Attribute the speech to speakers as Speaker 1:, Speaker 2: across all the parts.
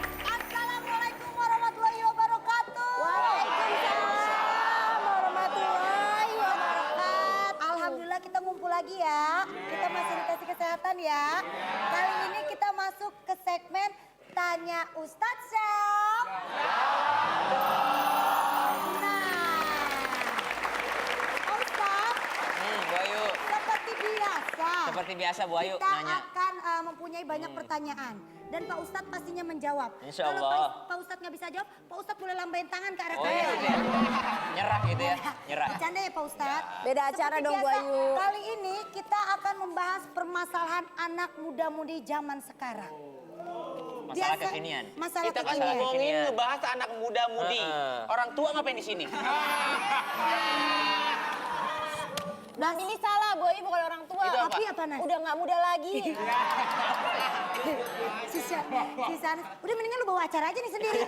Speaker 1: Assalamualaikum warahmatullahi wabarakatuh.
Speaker 2: Waalaikumsalam warahmatullahi wabarakatuh.
Speaker 1: Alhamdulillah kita ngumpul lagi ya. Kita masih dikasih kesehatan ya. Kali ini kita masuk ke segmen Tanya Ustadz Syam. Nah, Pak Ustadz,
Speaker 3: Bu Ayu.
Speaker 1: seperti biasa
Speaker 3: Bu Ayu
Speaker 1: kita
Speaker 3: nanya.
Speaker 1: akan mempunyai banyak pertanyaan. Dan Pak Ustadz pastinya menjawab.
Speaker 3: Insya
Speaker 1: Kalau
Speaker 3: Allah.
Speaker 1: Pak Ustadz nggak bisa jawab, Pak Ustadz boleh lambain tangan ke arah
Speaker 3: Oh
Speaker 1: saya.
Speaker 3: iya gitu ya. Nyerah gitu ya, nyerah.
Speaker 1: Bercanda ya Pak Ustadz.
Speaker 2: Beda acara
Speaker 1: Seperti
Speaker 2: dong Bu
Speaker 1: biasa,
Speaker 2: Ayu.
Speaker 1: kali ini kita akan membahas permasalahan anak muda-mudi zaman sekarang.
Speaker 3: Masalah kekinian.
Speaker 1: Masalah
Speaker 4: Kita kan
Speaker 1: kekinian.
Speaker 4: ngomongin ngebahas anak muda-mudi. Orang tua ngapain di sini?
Speaker 2: Bang ini salah, Bu Ayu bukan orang tua.
Speaker 4: Itu apa?
Speaker 1: Tapi apa Nas?
Speaker 2: Udah nggak muda lagi.
Speaker 1: Sisa, udah mendingan lu bawa acara aja nih sendiri.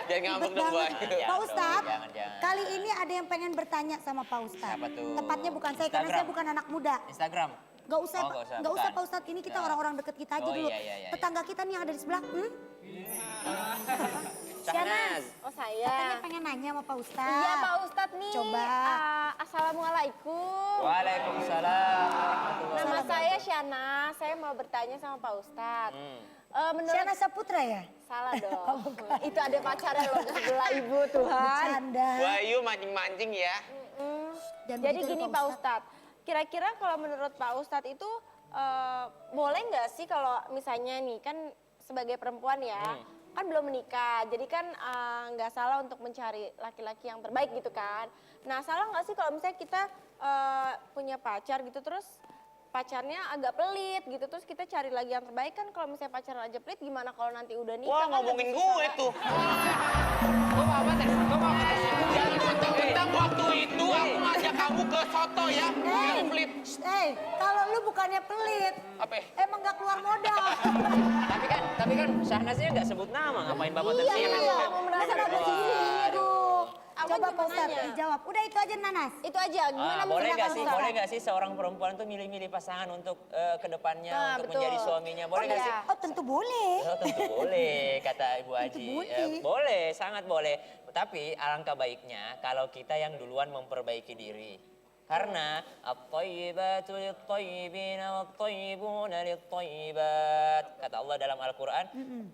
Speaker 4: Jangan ngambek
Speaker 1: Ribet
Speaker 4: dong, Bu
Speaker 1: banget.
Speaker 4: Ayu.
Speaker 1: Pak Ustadz,
Speaker 3: Jangan.
Speaker 1: kali ini ada yang pengen bertanya sama Pak Ustadz.
Speaker 3: Siapa tuh?
Speaker 1: Tepatnya bukan saya, karena
Speaker 3: Instagram.
Speaker 1: saya bukan anak muda.
Speaker 3: Instagram.
Speaker 1: Gak usah,
Speaker 3: Oh,
Speaker 1: gak usah
Speaker 3: bukan.
Speaker 1: Pak Ustadz, ini kita
Speaker 3: Ya.
Speaker 1: orang-orang deket kita aja
Speaker 3: Oh,
Speaker 1: dulu.
Speaker 3: iya.
Speaker 1: Tetangga kita nih yang ada di sebelah.
Speaker 3: Syahnaz.
Speaker 2: Oh
Speaker 1: Katanya
Speaker 2: saya.
Speaker 1: pengen nanya sama Pak Ustadz.
Speaker 2: Iya Pak Ustadz nih.
Speaker 1: Coba.
Speaker 2: Assalamualaikum.
Speaker 3: Waalaikumsalam.
Speaker 2: Nama saya Syana. Saya mau bertanya sama Pak Ustadz. Menurut
Speaker 1: Syana Saputra ya?
Speaker 2: salah dong. Itu ada pacarnya loh di sebelah ibu Tuhan.
Speaker 1: Bercanda.
Speaker 4: Bu Ayu mancing-mancing ya.
Speaker 1: Dan
Speaker 2: Jadi
Speaker 1: begitu
Speaker 2: gini
Speaker 1: ada
Speaker 2: Pak Ustadz, kira-kira kalau menurut Pak Ustadz itu boleh nggak sih kalau misalnya nih kan sebagai perempuan ya, kan belum menikah, jadi kan nggak salah untuk mencari laki-laki yang terbaik gitu kan. Nah salah nggak sih kalau misalnya kita punya pacar gitu terus pacarnya agak pelit gitu terus kita cari lagi yang terbaik kan kalau misalnya pacaran aja pelit gimana kalau nanti udah nikah?
Speaker 4: Wah
Speaker 2: kan
Speaker 4: ngomongin
Speaker 2: lebih
Speaker 4: gue
Speaker 2: susah.
Speaker 4: tuh. Jangan mentang-mentang waktu itu aku ngajak kamu ke soto ya. Bilang pelit.
Speaker 1: Kalau lu bukannya pelit,
Speaker 4: Apa?
Speaker 1: emang gak keluar modal.
Speaker 3: Tapi kan Syahnaznya nggak sebut nama, ngapain Bapak tersinggung?
Speaker 2: iya, mau merasa
Speaker 1: Kan ada
Speaker 2: Waduh.
Speaker 1: sini, aduh.
Speaker 2: Aku
Speaker 1: Coba
Speaker 2: cuma
Speaker 1: Pak Ustadz
Speaker 2: nanya.
Speaker 1: dijawab. Udah itu aja Nanas.
Speaker 2: Itu aja, gimana
Speaker 3: Boleh
Speaker 2: silakan,
Speaker 3: nggak sih,
Speaker 2: Ustadz?
Speaker 3: boleh nggak sih seorang perempuan tuh milih-milih pasangan untuk kedepannya,
Speaker 2: Nah,
Speaker 3: untuk
Speaker 2: betul.
Speaker 3: menjadi suaminya, boleh nggak
Speaker 2: iya.
Speaker 3: sih?
Speaker 1: Oh tentu boleh.
Speaker 3: Oh, tentu boleh, kata Ibu Haji.
Speaker 1: boleh.
Speaker 3: Boleh, sangat boleh. Tapi alangkah baiknya kalau kita yang duluan memperbaiki diri. Karena at-thayyibatu lit-thayyibina wat-thayyibuna lit-thayyibat. Kata Allah dalam Al-Qur'an,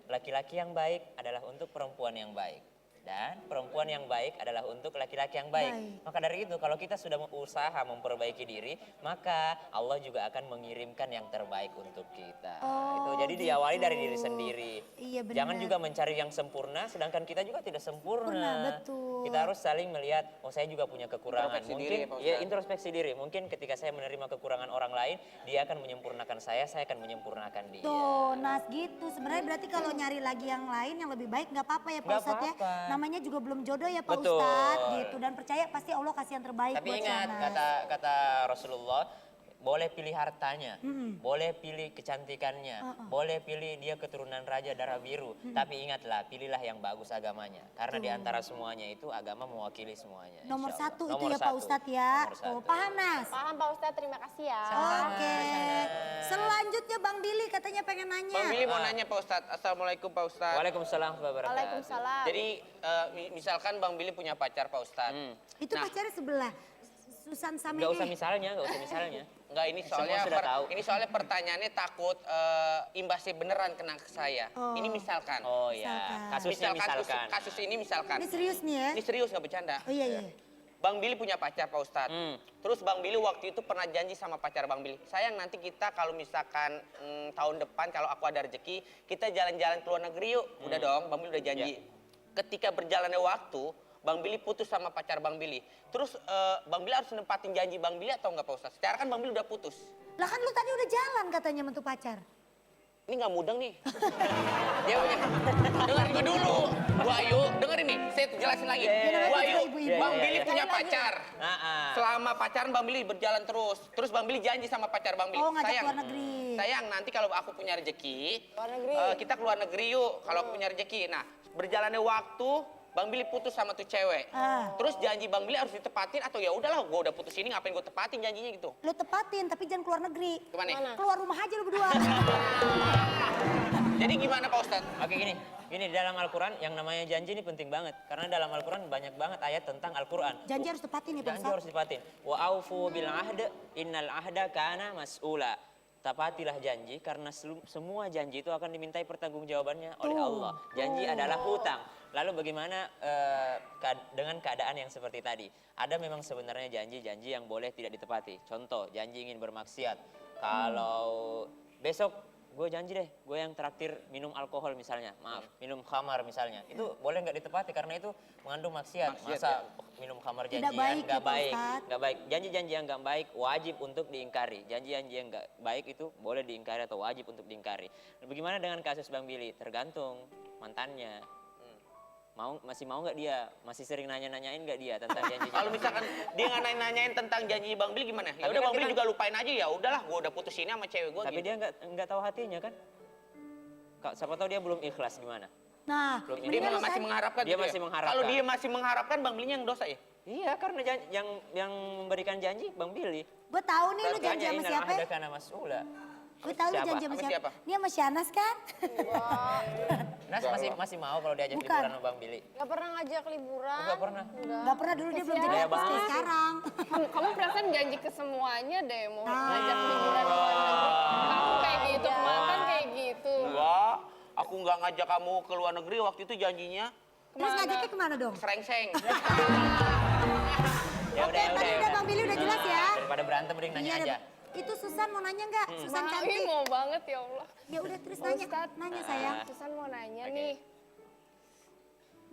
Speaker 3: laki-laki yang baik adalah untuk perempuan yang baik. Dan perempuan yang baik adalah untuk laki-laki yang baik.
Speaker 1: Baik.
Speaker 3: Maka dari itu kalau kita sudah berusaha memperbaiki diri, maka Allah juga akan mengirimkan yang terbaik untuk kita.
Speaker 1: Oh,
Speaker 3: Itu jadi diawali dari diri sendiri.
Speaker 1: Iya, benar.
Speaker 3: Jangan juga mencari yang sempurna, sedangkan kita juga tidak sempurna.
Speaker 1: Sempurna, betul.
Speaker 3: Kita harus saling melihat, oh saya juga punya kekurangan.
Speaker 4: Introspeksi
Speaker 3: Mungkin
Speaker 4: diri ya, Pak
Speaker 3: ya
Speaker 4: Ustadz.
Speaker 3: introspeksi diri. Mungkin ketika saya menerima kekurangan orang lain, dia akan menyempurnakan saya akan menyempurnakan dia.
Speaker 1: Tuh, Nas gitu. Sebenarnya berarti kalau nyari lagi yang lain yang lebih baik nggak apa-apa ya Pak
Speaker 3: Nggak
Speaker 1: Ustadz ya.
Speaker 3: apa-apa.
Speaker 1: Namanya juga belum jodoh ya Pak
Speaker 3: Betul.
Speaker 1: Ustadz gitu. Dan percaya pasti Allah kasih yang terbaik
Speaker 3: Tapi
Speaker 1: buat
Speaker 3: ingat
Speaker 1: Syahnas.
Speaker 3: kata Rasulullah, boleh pilih hartanya, boleh pilih kecantikannya, boleh pilih dia keturunan raja darah biru. Tapi ingatlah, pilihlah yang bagus agamanya. Karena di antara semuanya itu agama mewakili semuanya.
Speaker 1: Nomor
Speaker 3: insya Allah.
Speaker 1: satu itu
Speaker 3: Nomor
Speaker 1: ya Pak
Speaker 3: satu.
Speaker 1: Ustadz ya.
Speaker 3: Nomor satu.
Speaker 1: Oh, paham Nas?
Speaker 2: Paham Pak Ustadz, terima kasih ya.
Speaker 1: Oke. Selanjutnya Bang Billy katanya pengen nanya.
Speaker 4: Bang Billy mau nanya Pak Ustadz. Assalamualaikum Pak Ustadz.
Speaker 3: Waalaikumsalam warahmatullahi wabarakatuh.
Speaker 2: Waalaikumsalam.
Speaker 4: Jadi misalkan Bang Billy punya pacar Pak Ustadz.
Speaker 1: Itu
Speaker 4: Nah.
Speaker 1: pacarnya sebelah. Susan Samene.
Speaker 3: Nggak usah misalnya, nggak usah misalnya.
Speaker 4: Enggak, ini
Speaker 3: Semua
Speaker 4: soalnya
Speaker 3: sudah tahu.
Speaker 4: ini soalnya pertanyaannya takut imbasnya beneran kena ke saya.
Speaker 1: Oh.
Speaker 4: Ini misalkan.
Speaker 3: Oh ya,
Speaker 1: Misalkan.
Speaker 3: kasusnya misalkan.
Speaker 4: Kasus ini misalkan.
Speaker 1: Ini serius nih ya.
Speaker 4: Ini serius nggak bercanda.
Speaker 1: Oh iya iya.
Speaker 4: Bang Billy punya pacar Pak Ustadz. Terus Bang Billy waktu itu pernah janji sama pacar Bang Billy. Sayang nanti kita kalau misalkan tahun depan kalau aku ada rezeki, kita jalan-jalan ke luar negeri yuk. Udah dong, Bang Billy udah janji. Ketika berjalannya waktu, Bang Billy putus sama pacar Bang Billy. Terus Bang Billy harus nempatin janji Bang Billy atau enggak Pak Ustadz? Secara kan Bang Billy udah putus.
Speaker 1: Lah kan lu tadi udah jalan katanya mentu pacar.
Speaker 4: ini nggak mudeng nih. Dia punya, dengerin gue dulu. Bu Ayu, dengerin nih, saya jelasin lagi. Bu Ayu, Bang Billy punya pacar. Selama pacaran Bang Billy berjalan terus. Terus Bang Billy janji sama pacar Bang Billy.
Speaker 1: Oh, ngajak keluar negeri.
Speaker 4: Sayang, nanti kalau aku punya rezeki,
Speaker 2: Luar negeri.
Speaker 4: kita keluar negeri yuk. Kalau aku punya rezeki. Nah, berjalannya waktu, Bang Billy putus sama tuh cewek. Terus janji Bang Billy harus ditepatin atau ya udahlah, gue udah putus ini ngapain gue tepatin janjinya gitu.
Speaker 1: Lu tepatin, tapi jangan keluar negeri.
Speaker 4: Kemana?
Speaker 1: Keluar rumah aja lu berdua.
Speaker 4: Jadi gimana Pak Ustadz?
Speaker 3: Oke gini di dalam Al-Quran yang namanya janji ini penting banget. Karena dalam Al-Quran banyak banget ayat tentang Al-Quran.
Speaker 1: Janji harus tepatin ya Pak
Speaker 3: Janji
Speaker 1: Ustadz.
Speaker 3: harus dipatin. Wa aufu bil ahd innal ahda kana mas'ula. Tapatilah janji karena semua janji itu akan dimintai pertanggungjawabannya oleh Allah. Janji adalah hutang. Lalu bagaimana dengan keadaan yang seperti tadi? Ada memang sebenarnya janji-janji yang boleh tidak ditepati. Contoh, janji ingin bermaksiat. Kalau besok gue janji deh, gue yang traktir minum alkohol misalnya, maaf, minum khamar misalnya. Itu boleh nggak ditepati karena itu mengandung maksiat. Masa minum khamar
Speaker 1: Tidak
Speaker 3: janjian
Speaker 1: baik
Speaker 3: nggak
Speaker 1: ya, Pak
Speaker 3: baik,
Speaker 1: Ustadz.
Speaker 3: nggak baik. Janji-janji yang nggak baik wajib untuk diingkari. Janji-janji yang nggak baik itu boleh diingkari atau wajib untuk diingkari. Nah, bagaimana dengan kasus Bang Billy? Tergantung mantannya. Masih mau nggak dia? Masih sering nanya-nanyain nggak dia tentang janji?
Speaker 4: Kalau misalkan dia nggak nanyain tentang janji Bang Billy gimana? Ya
Speaker 3: Tapi
Speaker 4: udah
Speaker 3: kan
Speaker 4: Bang Billy
Speaker 3: kita-
Speaker 4: juga lupain aja ya. Udahlah, gue udah putus ini sama cewek gue.
Speaker 3: Tapi
Speaker 4: gitu.
Speaker 3: dia nggak tahu hatinya kan? Siapa tahu dia belum ikhlas gimana?
Speaker 1: Nah,
Speaker 3: Belum
Speaker 4: Dia
Speaker 1: mendingan lu
Speaker 4: masih mengharapkan.
Speaker 3: Dia
Speaker 4: gitu ya?
Speaker 3: masih mengharapkan.
Speaker 4: Kalau dia masih mengharapkan, Bang Billy yang dosa ya?
Speaker 3: Iya, karena yang memberikan janji Bang Billy.
Speaker 1: gue tahu nih lu janji
Speaker 3: Makanya
Speaker 1: sama
Speaker 3: innal
Speaker 1: siapa
Speaker 3: ahda
Speaker 1: ya?
Speaker 3: kana mas'ula.
Speaker 1: Gue tahu lu
Speaker 3: Siapa?
Speaker 1: janji sama
Speaker 4: Sama
Speaker 1: siapa?
Speaker 4: siapa?
Speaker 1: Ini sama Syanas kan?
Speaker 3: Nas masih mau kalau diajak
Speaker 1: Bukan.
Speaker 3: liburan sama Bang Billy?
Speaker 2: Gak pernah ngajak liburan.
Speaker 3: Nggak pernah.
Speaker 1: Gak pernah dulu dia belum jadi
Speaker 3: Kasihan.
Speaker 1: artis kayak sekarang.
Speaker 5: Kamu perasaan janji ke semuanya deh mau
Speaker 1: Nah.
Speaker 5: ngajak liburan ke luar negeri. Kamu kayak gitu, mantan kayak gitu.
Speaker 4: Enggak, aku nggak ngajak kamu ke luar negeri waktu itu janjinya
Speaker 1: Terus ngajaknya kemana dong?
Speaker 4: serengseng.
Speaker 3: Ya
Speaker 1: Oke, tadi udah Bang Billy udah jelas ya.
Speaker 3: Daripada berantem mending nanya
Speaker 1: Iya,
Speaker 3: aja.
Speaker 1: itu Susan mau nanya nggak? Susan
Speaker 5: Mami
Speaker 1: cantik.
Speaker 5: mau banget ya Allah.
Speaker 1: Ya udah terus
Speaker 5: Pak
Speaker 1: nanya,
Speaker 5: Ustadz.
Speaker 1: nanya sayang.
Speaker 5: Susan mau nanya
Speaker 3: Oke.
Speaker 5: nih.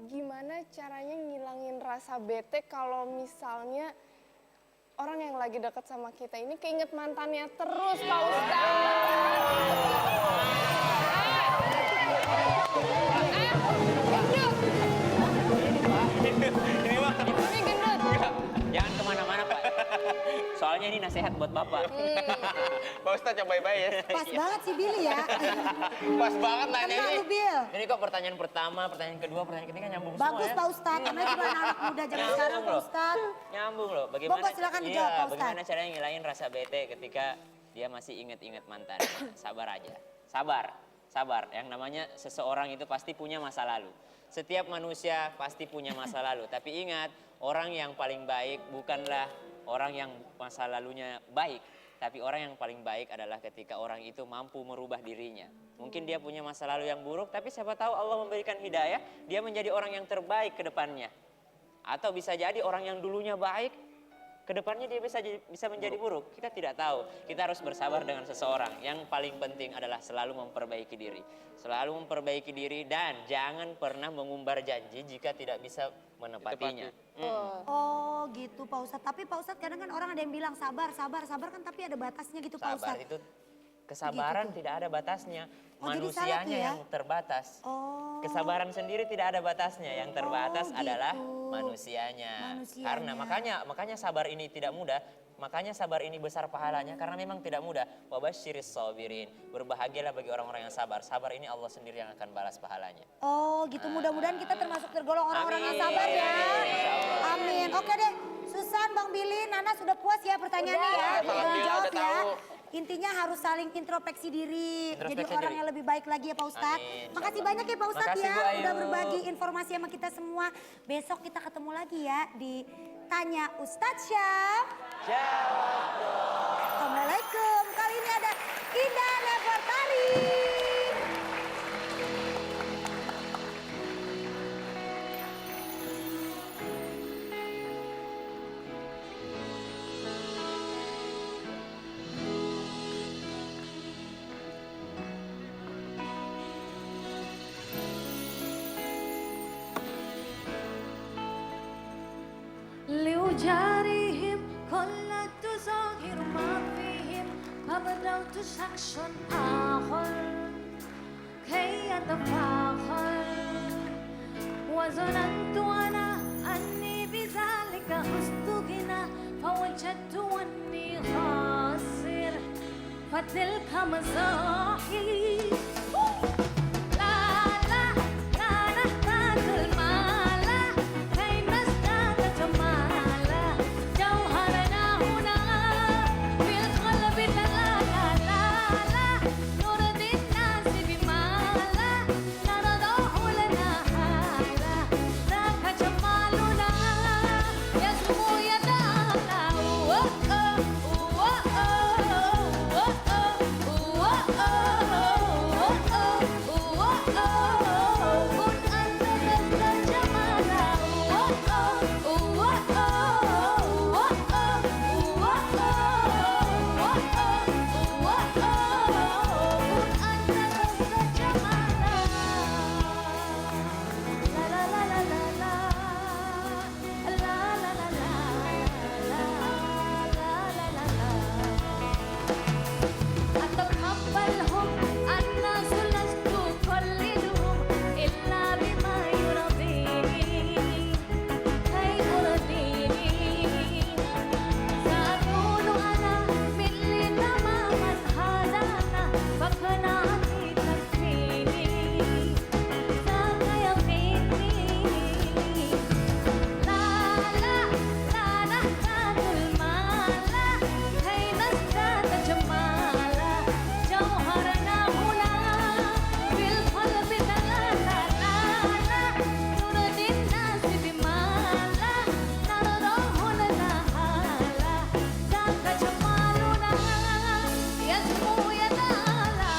Speaker 5: Gimana caranya ngilangin rasa bete kalau misalnya orang yang lagi deket sama kita ini keinget mantannya terus, Pak Ustadz.
Speaker 3: Ini mah
Speaker 5: Ini gendut.
Speaker 3: jangan kemana-mana Pak. Soalnya ini nasihat buat Bapak.
Speaker 4: Pak Ustadz coba baik ya.
Speaker 1: Pas banget sih Billy ya.
Speaker 4: Pas banget nanya
Speaker 1: Kena
Speaker 4: ini.
Speaker 1: lu Bill.
Speaker 3: Ini kok pertanyaan pertama, pertanyaan kedua, pertanyaan ketiga nyambung
Speaker 1: Bagus
Speaker 3: semua ya.
Speaker 1: Pak Ustadz, namanya juga anak muda zaman sekarang Pak Ustadz.
Speaker 3: Nyambung loh. Bagaimana?
Speaker 1: Bapak, silakan dijawab, Pak Ustadz.
Speaker 3: Bagaimana caranya ngilangin rasa bete ketika dia masih inget-inget mantan? Sabar aja. Sabar. Yang namanya seseorang itu pasti punya masa lalu. Setiap manusia pasti punya masa lalu. Tapi ingat, orang yang paling baik bukanlah orang yang masa lalunya baik. Tapi orang yang paling baik adalah ketika orang itu mampu merubah dirinya. Mungkin dia punya masa lalu yang buruk, tapi siapa tahu Allah memberikan hidayah, dia menjadi orang yang terbaik ke depannya. Atau bisa jadi orang yang dulunya baik, ke depannya dia bisa menjadi buruk. Kita tidak tahu. Kita harus bersabar dengan seseorang. Yang paling penting adalah selalu memperbaiki diri. Selalu memperbaiki diri dan jangan pernah mengumbar janji jika tidak bisa menepatinya.
Speaker 1: Oh gitu Pak Ustadz. Tapi Pak Ustadz kadang kan orang ada yang bilang sabar kan tapi ada batasnya gitu Pak
Speaker 3: Sabar
Speaker 1: Ustadz.
Speaker 3: itu kesabaran tidak ada batasnya.
Speaker 1: Oh, jadi salah tuh
Speaker 3: Manusianya
Speaker 1: ya?
Speaker 3: yang terbatas.
Speaker 1: Oh.
Speaker 3: Kesabaran sendiri tidak ada batasnya. Yang terbatas
Speaker 1: gitu.
Speaker 3: adalah manusianya.
Speaker 1: Manusianya.
Speaker 3: Karena makanya sabar ini tidak mudah. Makanya sabar ini besar pahalanya karena memang tidak mudah. Wabasyiris sabirin. Berbahagialah bagi orang-orang yang sabar. Sabar ini Allah sendiri yang akan balas pahalanya.
Speaker 1: Oh gitu, mudah-mudahan kita termasuk tergolong orang-orang yang sabar ya.
Speaker 3: Insya Allah.
Speaker 1: Amin. Oke deh, Susan, Bang Billy, Nana sudah puas ya pertanyaannya ya? Udah
Speaker 4: Alhamdulillah,
Speaker 1: dijawab
Speaker 4: udah
Speaker 1: ya.
Speaker 4: tahu.
Speaker 1: Intinya harus saling introspeksi diri, jadi
Speaker 3: Introspeksi
Speaker 1: orang
Speaker 3: diri.
Speaker 1: yang lebih baik lagi ya Pak Ustadz.
Speaker 3: Amin.
Speaker 1: Makasih banyak ya Pak Ustadz
Speaker 3: Makasih,
Speaker 1: ya,
Speaker 3: Bu Ayu.
Speaker 1: udah berbagi informasi sama kita semua. Besok kita ketemu lagi ya di Tanya Ustadz Syam. Assalamualaikum. Kali ini ada Indah Nefertari.
Speaker 6: لأجاريهم كل تظاهر ما فيهم فبدأت شخص آخر يتفاخر وظننت أنا أني بذلك حزت غنى فوجدت أني خاسر فتلك مزاحي لا لا لا نحتاج المال كي نزداد جمالا جوهرنا هنا في القلب لا لا لا لا نرضي الناس بما لا نرضاه لنا حالا ذاك جمالنا يسمو يدانا أتقبلهم الناس لست أقلدهم إلا بما يرضيني كي أرضيني سأكون أنا مثلي تماما هذا أنا فقناعتي تكفيني ذاك يقيني لا لا لا نحتاج المال كي نزداد جمالا جوهرنا هنا في القلب لا لا لا لا نرضي الناس بما لا نرضاه لنا حالا ذاك جمالنا يسمو يتعالى